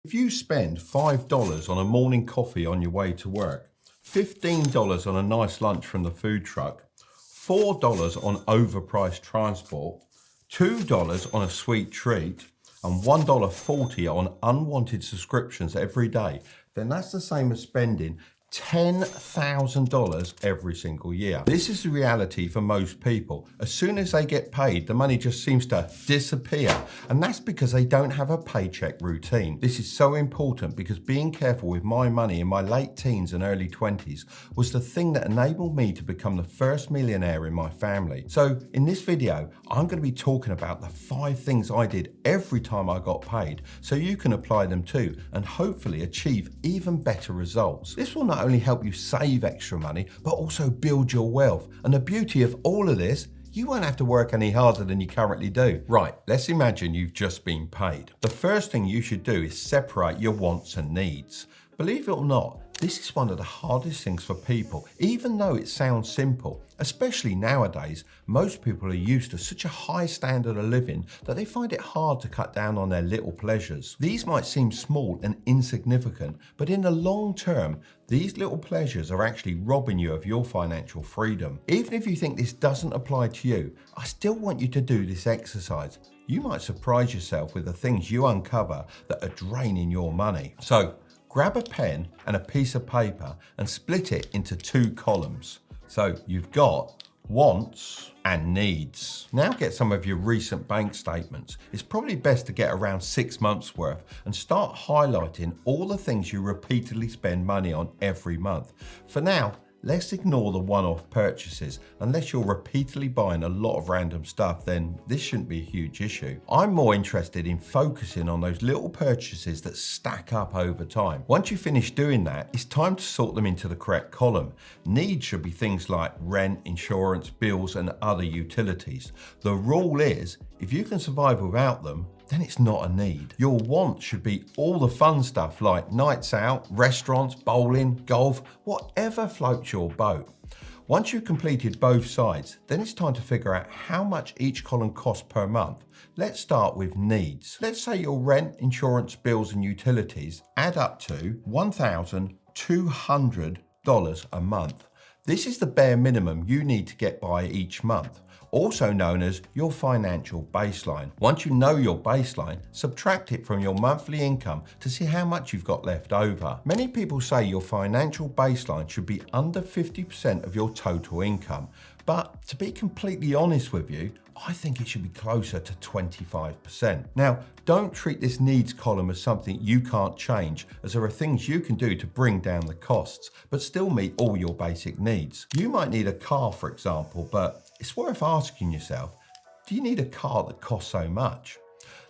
If you spend $5 on a morning coffee on your way to work, $15 on a nice lunch from the food truck, $4 on overpriced transport, $2 on a sweet treat, and $1.40 on unwanted subscriptions every day, then that's the same as spending $10,000 every single year. This is the reality for most people. As soon as they get paid, the money just seems to disappear. And that's because they don't have a paycheck routine. This is so important because being careful with my money in my late teens and early 20s was the thing that enabled me to become the first millionaire in my family. So in this video, I'm going to be talking about the 5 things I did every time I got paid so you can apply them too and hopefully achieve even better results. This will not only help you save extra money, but also build your wealth. And the beauty of all of this, you won't have to work any harder than you currently do. Right, let's imagine you've just been paid. The first thing you should do is separate your wants and needs. Believe it or not, this is one of the hardest things for people, even though it sounds simple. Especially nowadays, most people are used to such a high standard of living that they find it hard to cut down on their little pleasures. These might seem small and insignificant, but in the long term, these little pleasures are actually robbing you of your financial freedom. Even if you think this doesn't apply to you, I still want you to do this exercise. You might surprise yourself with the things you uncover that are draining your money. So, grab a pen and a piece of paper and split it into 2 columns. So you've got wants and needs. Now get some of your recent bank statements. It's probably best to get around 6 months worth and start highlighting all the things you repeatedly spend money on every month. For now, let's ignore the one-off purchases. Unless you're repeatedly buying a lot of random stuff, then this shouldn't be a huge issue. I'm more interested in focusing on those little purchases that stack up over time. Once you finish doing that, it's time to sort them into the correct column. Needs should be things like rent, insurance, bills, and other utilities. The rule is, if you can survive without them, then it's not a need. Your wants should be all the fun stuff like nights out, restaurants, bowling, golf, whatever floats your boat. Once you've completed both sides, then it's time to figure out how much each column costs per month. Let's start with needs. Let's say your rent, insurance, bills, and utilities add up to $1,200 a month. This is the bare minimum you need to get by each month, also known as your financial baseline. Once you know your baseline, subtract it from your monthly income to see how much you've got left over. Many people say your financial baseline should be under 50% of your total income, but to be completely honest with you, I think it should be closer to 25%. Now, don't treat this needs column as something you can't change, as there are things you can do to bring down the costs, but still meet all your basic needs. You might need a car, for example, but it's worth asking yourself, do you need a car that costs so much?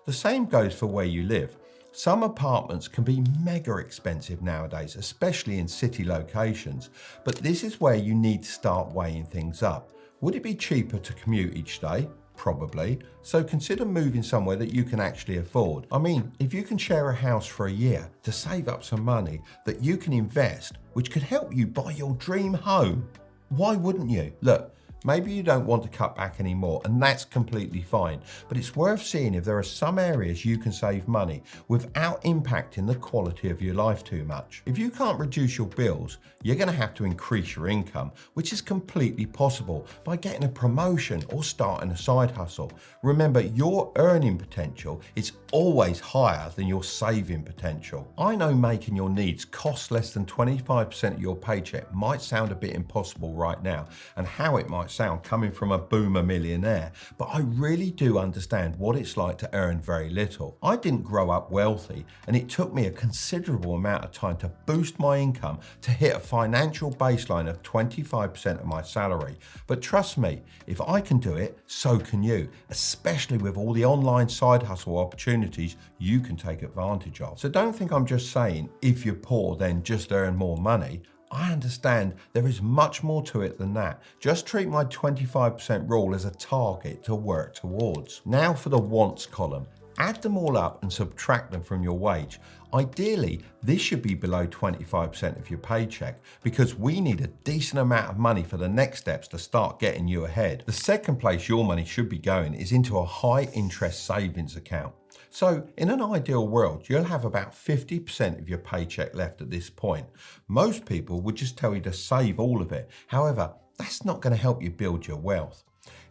The same goes for where you live. Some apartments can be mega expensive nowadays, especially in city locations, but this is where you need to start weighing things up. Would it be cheaper to commute each day? Probably. So consider moving somewhere that you can actually afford. I mean, if you can share a house for a year to save up some money that you can invest, which could help you buy your dream home, why wouldn't you? Look, maybe you don't want to cut back anymore, and that's completely fine, but it's worth seeing if there are some areas you can save money without impacting the quality of your life too much. If you can't reduce your bills, you're going to have to increase your income, which is completely possible by getting a promotion or starting a side hustle. Remember, your earning potential is always higher than your saving potential. I know making your needs cost less than 25% of your paycheck might sound a bit impossible right now, and how it might sound coming from a boomer millionaire, but I really do understand what it's like to earn very little. I didn't grow up wealthy, and it took me a considerable amount of time to boost my income to hit a financial baseline of 25% of my salary. But trust me, if I can do it, so can you, especially with all the online side hustle opportunities you can take advantage of. So don't think I'm just saying, if you're poor, then just earn more money. I understand there is much more to it than that. Just treat my 25% rule as a target to work towards. Now for the wants column. Add them all up and subtract them from your wage. Ideally, this should be below 25% of your paycheck because we need a decent amount of money for the next steps to start getting you ahead. The second place your money should be going is into a high interest savings account. So in an ideal world, you'll have about 50% of your paycheck left at this point. Most people would just tell you to save all of it. However, that's not going to help you build your wealth.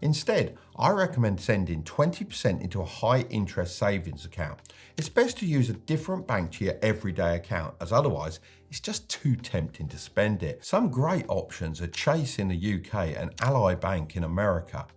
Instead, I recommend sending 20% into a high interest savings account. It's best to use a different bank to your everyday account, as otherwise it's just too tempting to spend it. Some great options are Chase in the UK and Ally Bank in America.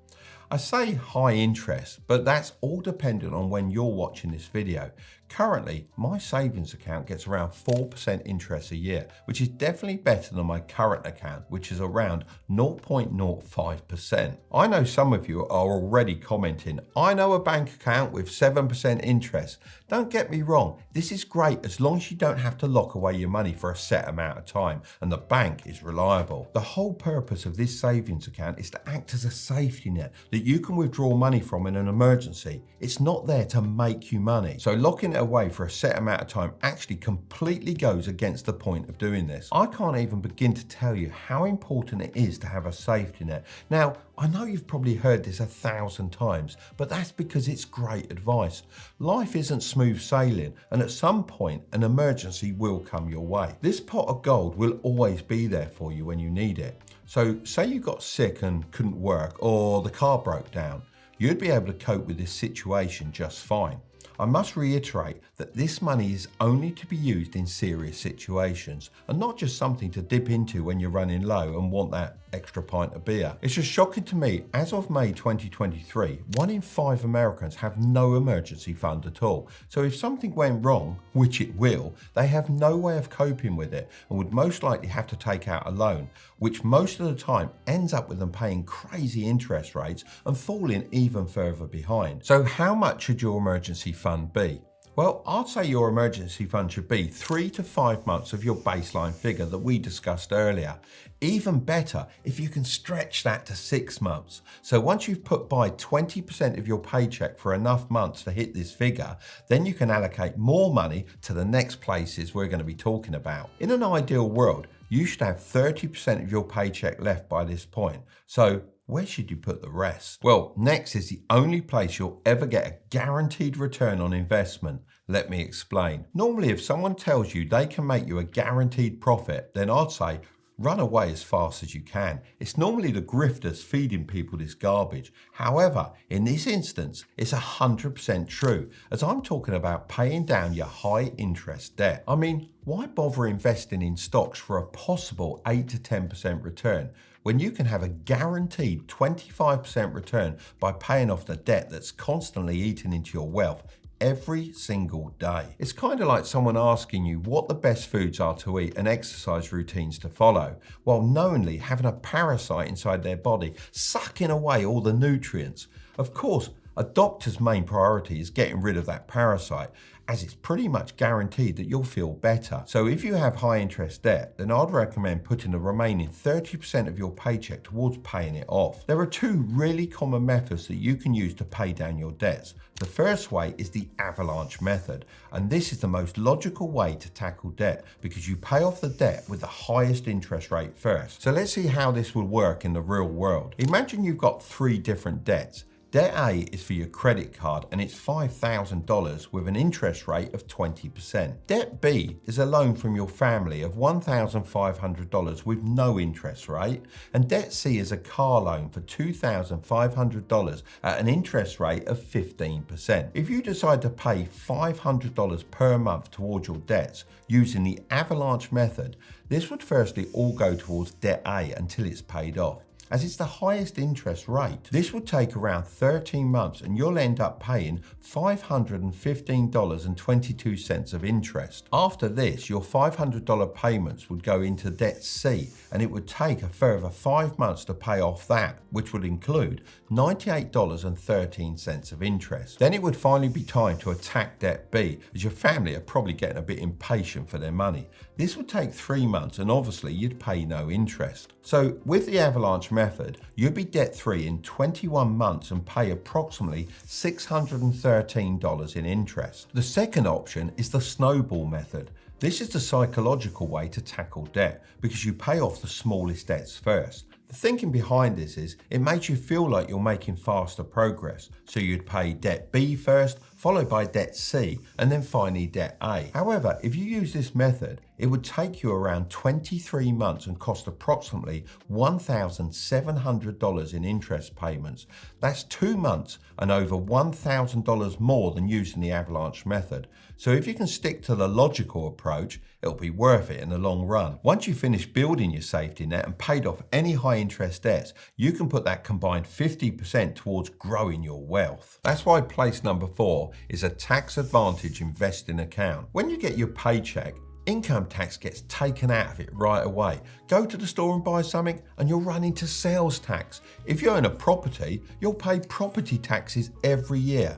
I say high interest, but that's all dependent on when you're watching this video. Currently, my savings account gets around 4% interest a year, which is definitely better than my current account, which is around 0.05%. I know some of you are already commenting, I know a bank account with 7% interest. Don't get me wrong, this is great as long as you don't have to lock away your money for a set amount of time and the bank is reliable. The whole purpose of this savings account is to act as a safety net that you can withdraw money from in an emergency. It's not there to make you money. So locking it away for a set amount of time actually completely goes against the point of doing this. I can't even begin to tell you how important it is to have a safety net. Now, I know you've probably heard this 1,000 times, but that's because it's great advice. Life isn't smooth sailing, and at some point, an emergency will come your way. This pot of gold will always be there for you when you need it. So say you got sick and couldn't work, or the car broke down, you'd be able to cope with this situation just fine. I must reiterate that this money is only to be used in serious situations and not just something to dip into when you're running low and want that extra pint of beer. It's just shocking to me, as of May 2023, 1 in 5 Americans have no emergency fund at all. So if something went wrong, which it will, they have no way of coping with it and would most likely have to take out a loan, which most of the time ends up with them paying crazy interest rates and falling even further behind. So how much should your emergency fund be? Well, I'd say your emergency fund should be 3 to 5 months of your baseline figure that we discussed earlier. Even better if you can stretch that to 6 months. So once you've put by 20% of your paycheck for enough months to hit this figure, then you can allocate more money to the next places we're going to be talking about. In an ideal world, you should have 30% of your paycheck left by this point. So where should you put the rest? Well, next is the only place you'll ever get a guaranteed return on investment. Let me explain. Normally, if someone tells you they can make you a guaranteed profit, then I'd say run away as fast as you can. It's normally the grifters feeding people this garbage. However, in this instance, it's 100% true, as I'm talking about paying down your high interest debt. I mean, why bother investing in stocks for a possible 8 to 10% return when you can have a guaranteed 25% return by paying off the debt that's constantly eating into your wealth every single day? It's kind of like someone asking you what the best foods are to eat and exercise routines to follow, while knowingly having a parasite inside their body sucking away all the nutrients. Of course, a doctor's main priority is getting rid of that parasite, as it's pretty much guaranteed that you'll feel better. So if you have high interest debt, then I'd recommend putting the remaining 30% of your paycheck towards paying it off. There are 2 really common methods that you can use to pay down your debts. The first way is the avalanche method, and this is the most logical way to tackle debt because you pay off the debt with the highest interest rate first. So let's see how this will work in the real world. Imagine you've got 3 different debts. Debt A is for your credit card and it's $5,000 with an interest rate of 20%. Debt B is a loan from your family of $1,500 with no interest rate. And debt C is a car loan for $2,500 at an interest rate of 15%. If you decide to pay $500 per month towards your debts using the avalanche method, this would firstly all go towards debt A until it's paid off, as it's the highest interest rate. This would take around 13 months and you'll end up paying $515.22 of interest. After this, your $500 payments would go into debt C and it would take a further 5 months to pay off that, which would include $98.13 of interest. Then it would finally be time to attack debt B, as your family are probably getting a bit impatient for their money. This would take 3 months and obviously you'd pay no interest. So with the avalanche method, you'd be debt-free in 21 months and pay approximately $613 in interest. The second option is the snowball method. This is the psychological way to tackle debt because you pay off the smallest debts first. The thinking behind this is it makes you feel like you're making faster progress. So you'd pay debt B first, followed by debt C, and then finally debt A. However, if you use this method, it would take you around 23 months and cost approximately $1,700 in interest payments. That's 2 months and over $1,000 more than using the avalanche method. So if you can stick to the logical approach, it'll be worth it in the long run. Once you finish building your safety net and paid off any high interest debts, you can put that combined 50% towards growing your wealth. That's why place number 4 is a tax advantage investing account. When you get your paycheck, income tax gets taken out of it right away. Go to the store and buy something and you'll run into sales tax. If you own a property, you'll pay property taxes every year.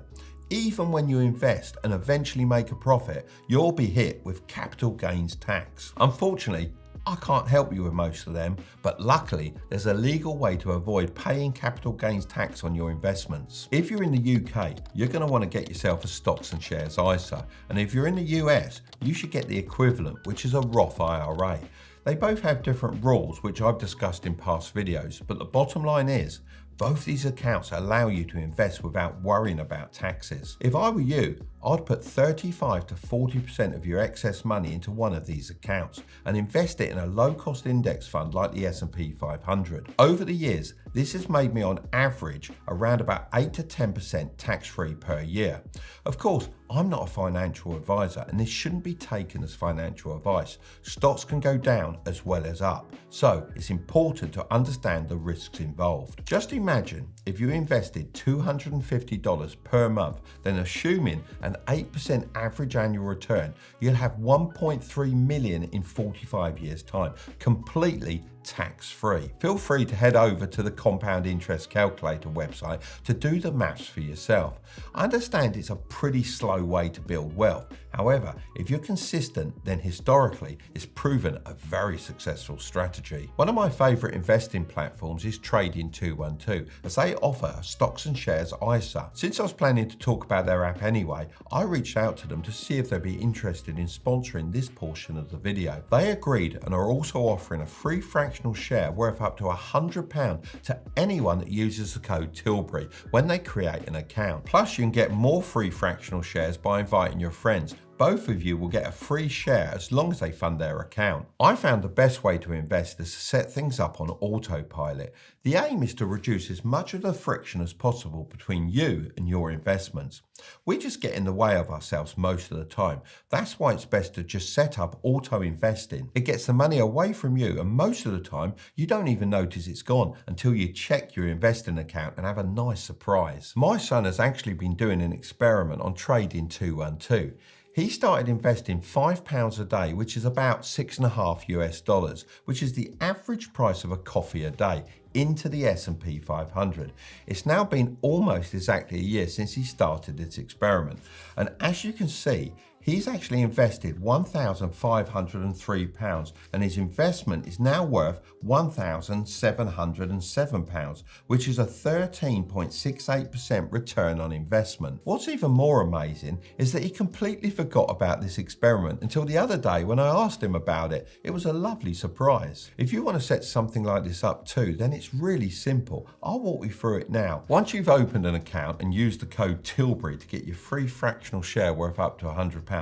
Even when you invest and eventually make a profit, you'll be hit with capital gains tax. Unfortunately, I can't help you with most of them, but luckily there's a legal way to avoid paying capital gains tax on your investments. If you're in the UK, you're going to want to get yourself a stocks and shares ISA, and if you're in the US, you should get the equivalent, which is a Roth IRA. They both have different rules, which I've discussed in past videos, but the bottom line is, both these accounts allow you to invest without worrying about taxes. If I were you, I'd put 35 to 40% of your excess money into one of these accounts and invest it in a low-cost index fund like the S&P 500. Over the years, this has made me on average around about 8 to 10% tax-free per year. Of course, I'm not a financial advisor and this shouldn't be taken as financial advice. Stocks can go down as well as up, so it's important to understand the risks involved. Just imagine if you invested $250 per month, then assuming an 8% average annual return, you'll have $1.3 million in 45 years' time, completely tax-free. Feel free to head over to the Compound Interest Calculator website to do the maths for yourself. I understand it's a pretty slow way to build wealth. However, if you're consistent, then historically it's proven a very successful strategy. One of my favorite investing platforms is Trading 212, as they offer a stocks and shares ISA. Since I was planning to talk about their app anyway, I reached out to them to see if they'd be interested in sponsoring this portion of the video. They agreed and are also offering a free fractional share worth up to £100 to anyone that uses the code Tilbury when they create an account. Plus, you can get more free fractional shares by inviting your friends. Both of you will get a free share as long as they fund their account. I found the best way to invest is to set things up on autopilot. The aim is to reduce as much of the friction as possible between you and your investments. We just get in the way of ourselves most of the time. That's why it's best to just set up auto investing. It gets the money away from you, and most of the time you don't even notice it's gone until you check your investing account and have a nice surprise. My son has actually been doing an experiment on Trading 212. He started investing £5 a day, which is about $6.5 US, which is the average price of a coffee a day, into the S&P 500. It's now been almost exactly a year since he started this experiment. And as you can see, he's actually invested £1,503 and his investment is now worth £1,707, which is a 13.68% return on investment. What's even more amazing is that he completely forgot about this experiment until the other day when I asked him about it. It was a lovely surprise. If you want to set something like this up too, then it's really simple. I'll walk you through it now. Once you've opened an account and used the code Tilbury to get your free fractional share worth up to £100,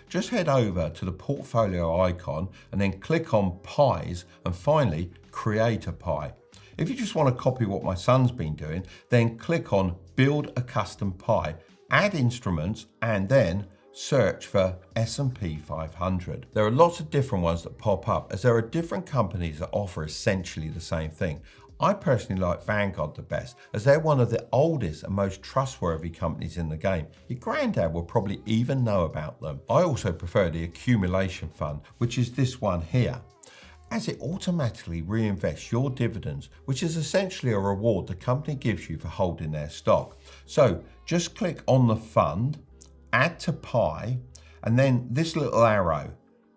just head over to the portfolio icon and then click on pies and finally create a pie. If you just want to copy what my son's been doing, then click on build a custom pie, add instruments and then search for S&P 500. There are lots of different ones that pop up as there are different companies that offer essentially the same thing. I personally like Vanguard the best as they're one of the oldest and most trustworthy companies in the game. Your granddad will probably even know about them. I also prefer the accumulation fund, which is this one here, as it automatically reinvests your dividends, which is essentially a reward the company gives you for holding their stock. So just click on the fund, add to pie, and then this little arrow,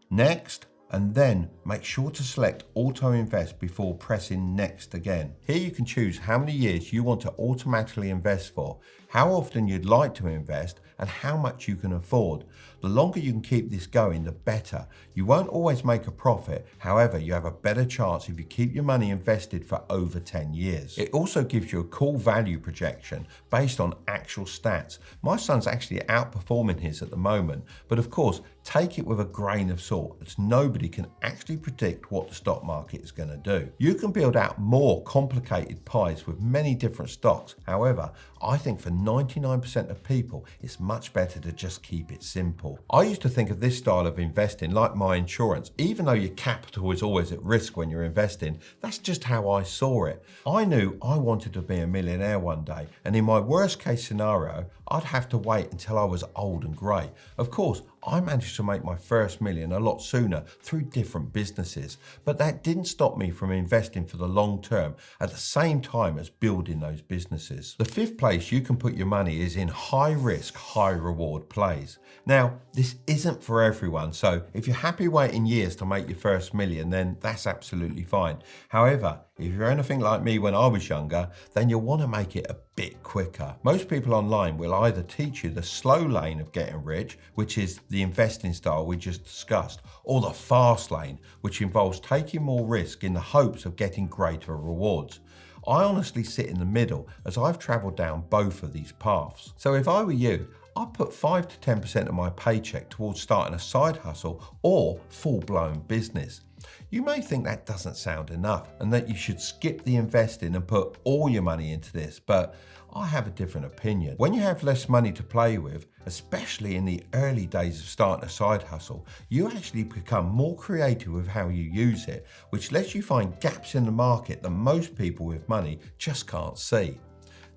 next, and then make sure to select auto invest before pressing next again. Here you can choose how many years you want to automatically invest for, how often you'd like to invest, and how much you can afford. The longer you can keep this going, the better. You won't always make a profit. However, you have a better chance if you keep your money invested for over 10 years. It also gives you a cool value projection based on actual stats. My son's actually outperforming his at the moment, but of course, take it with a grain of salt, as nobody can actually predict what the stock market is going to do. You can build out more complicated pies with many different stocks. However, I think for 99% of people, it's much better to just keep it simple. I used to think of this style of investing like my insurance. Even though your capital is always at risk when you're investing, that's just how I saw it. I knew I wanted to be a millionaire one day, and in my worst case scenario, I'd have to wait until I was old and grey. Of course, I managed to make my first million a lot sooner through different businesses, but that didn't stop me from investing for the long term at the same time as building those businesses. The fifth place you can put your money is in high risk, high reward plays. Now, this isn't for everyone, so if you're happy waiting years to make your first million, then that's absolutely fine. However, if you're anything like me when I was younger, then you'll want to make it a bit quicker. Most people online will either teach you the slow lane of getting rich, which is the investing style we just discussed, or the fast lane, which involves taking more risk in the hopes of getting greater rewards. I honestly sit in the middle, as I've travelled down both of these paths. So if I were you, I'd put 5 to 10% of my paycheck towards starting a side hustle or full-blown business. You may think that doesn't sound enough and that you should skip the investing and put all your money into this, but I have a different opinion. When you have less money to play with, especially in the early days of starting a side hustle, you actually become more creative with how you use it, which lets you find gaps in the market that most people with money just can't see.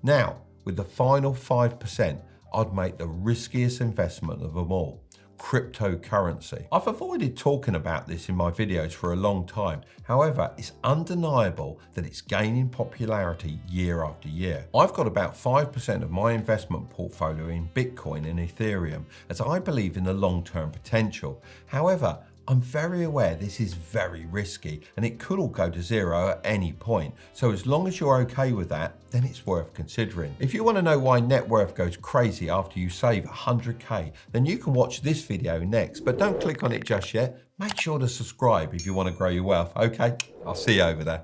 Now, with the final 5%, I'd make the riskiest investment of them all: cryptocurrency. I've avoided talking about this in my videos for a long time. However, it's undeniable that it's gaining popularity year after year. I've got about 5% of my investment portfolio in Bitcoin and Ethereum, as I believe in the long-term potential. However, I'm very aware this is very risky and it could all go to zero at any point. So as long as you're okay with that, then it's worth considering. If you want to know why net worth goes crazy after you save 100k, then you can watch this video next, but don't click on it just yet. Make sure to subscribe if you want to grow your wealth. Okay, I'll see you over there.